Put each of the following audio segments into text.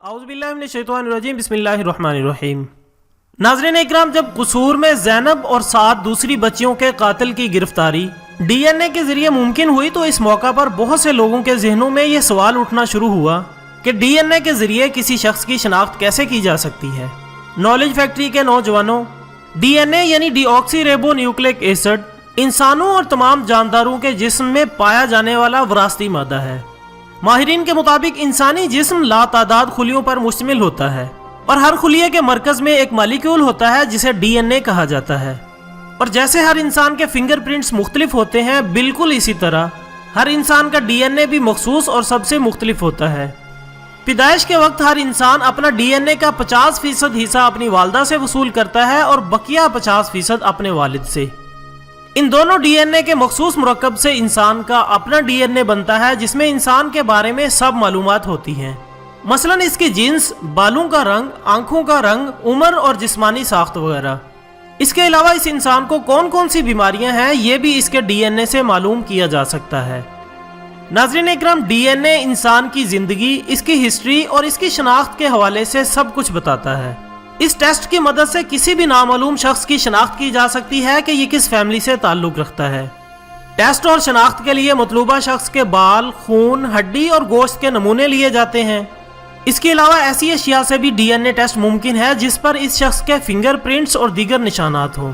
औज़ुबिल्लाहिमिनश्शैतानिर्रजीम बिस्मिल्लाहिर्रहमानिर्रहीम। नाज़रीन इकराम, जब कसूर में ज़ैनब और 7 दूसरी बच्चियों के कातिल की गिरफ्तारी DNA के जरिए मुमकिन हुई तो इस मौका पर बहुत से लोगों के जहनों में यह सवाल उठना शुरू हुआ कि DNA के जरिए किसी शख्स की शनाख्त कैसे की जा सकती है। नॉलेज फैक्ट्री के नौजवानों, DNA यानी डीऑक्सी रिबो न्यूक्लिक एसिड इंसानों और तमाम जानदारों के जिस्म में पाया जाने वाला विरासती मादा है। माहिरीन के मुताबिक इंसानी जिस्म लातादाद खुलियों पर मुश्तमिल होता है और हर खुलिये के मरकज में एक मालिक्यूल होता है जिसे DNA कहा जाता है। और जैसे हर इंसान के फिंगरप्रिंट्स मुख्तलिफ होते हैं, बिल्कुल इसी तरह हर इंसान का DNA भी मखसूस और सबसे मुख्तलिफ होता है। पैदाइश के वक्त हर इंसान अपना DNA का 50% हिस्सा अपनी वालदा से वसूल करता है और बकिया 50% अपने वालिद से। इन दोनों DNA के मखसूस मुरक्कब से इंसान का अपना DNA बनता है जिसमें इंसान के बारे में सब मालूमात होती हैं, मसलन इसकी जिन्स, बालों का रंग, आंखों का रंग, उम्र और जिस्मानी साख्त वगैरह। इसके अलावा इस इंसान को कौन कौन सी बीमारियां हैं ये भी इसके DNA से मालूम किया जा सकता है। नाज़रीन इकराम, DNA इंसान की ज़िंदगी, इसकी हिस्ट्री और इसकी शनाख्त के हवाले से सब कुछ बताता है। इस टेस्ट की मदद से किसी भी नामालूम शख्स की शनाख्त की जा सकती है कि ये किस फैमिली से ताल्लुक़ रखता है। टेस्ट और शनाख्त के लिए मतलूबा शख्स के बाल, खून, हड्डी और गोश्त के नमूने लिए जाते हैं। इसके अलावा ऐसी अशिया से भी DNA टेस्ट मुमकिन है जिस पर इस शख्स के फिंगरप्रिंट्स और दीगर निशानात हों।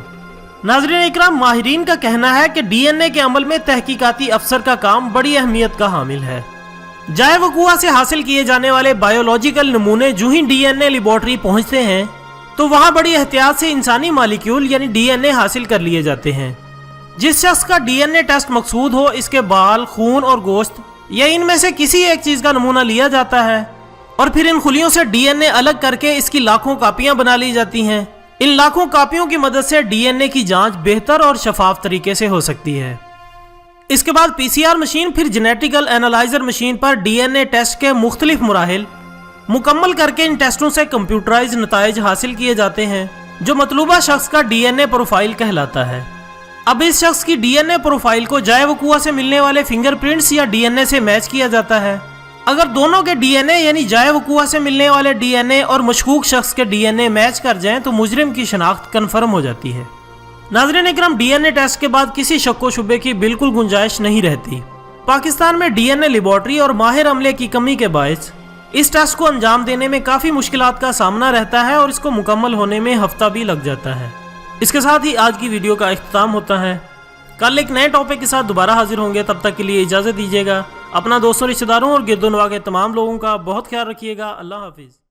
नाज़रीन इकराम, माहिरीन का कहना है कि DNA के अमल में तहकीकाती अफसर का काम बड़ी अहमियत का हामिल है। जाए वक़ुआ से हासिल किए जाने वाले बायोलॉजिकल नमूने जो ही DNA लेबॉर्ट्री पहुंचते हैं तो वहां बड़ी एहतियात से इंसानी मालिक्यूल यानी DNA हासिल कर लिए जाते हैं। जिस शख्स का DNA टेस्ट मकसूद हो, इसके बाल, खून और गोश्त या इनमें से किसी एक चीज़ का नमूना लिया जाता है और फिर इन खुलियों से DNA अलग करके इसकी लाखों कापियां बना ली जाती हैं। इन लाखों कापियों की मदद से DNA की जांच बेहतर और शफाफ तरीके से हो सकती है। इसके बाद PCR मशीन, फिर जेनेटिकल एनालाइजर मशीन पर DNA टेस्ट के मुख्तलिफ मराहिल मुकम्मल करके इन टेस्टों से कंप्यूटराइज नताइज हासिल किए जाते हैं जो मतलूबा शख्स का DNA प्रोफाइल कहलाता है। अब इस शख्स की DNA प्रोफाइल को जाए वक़ुआ से मिलने वाले फिंगरप्रिंट्स या DNA से मैच किया जाता है। अगर दोनों के DNA यानी जाए वक़ुआ से मिलने वाले DNA और मशकूक शख्स के DNA मैच कर जाएं तो मुजरिम की शनाख्त कन्फर्म हो जाती है। नाज़रीन इकराम, DNA टेस्ट के बाद किसी शक व शुबे की बिल्कुल गुंजाइश नहीं रहती। पाकिस्तान में DNA लेबॉर्ट्री और माहिर अमले की कमी के बायस इस टेस्ट को अंजाम देने में काफ़ी मुश्किलात का सामना रहता है और इसको मुकम्मल होने में हफ्ता भी लग जाता है। इसके साथ ही आज की वीडियो का इख्तिताम होता है। कल एक नए टॉपिक के साथ दोबारा हाजिर होंगे, तब तक के लिए इजाज़त दीजिएगा। अपना दोस्तों, रिश्तेदारों और गिरदोनवा के तमाम लोगों का बहुत ख्याल रखिएगा। अल्लाह हाफिज़।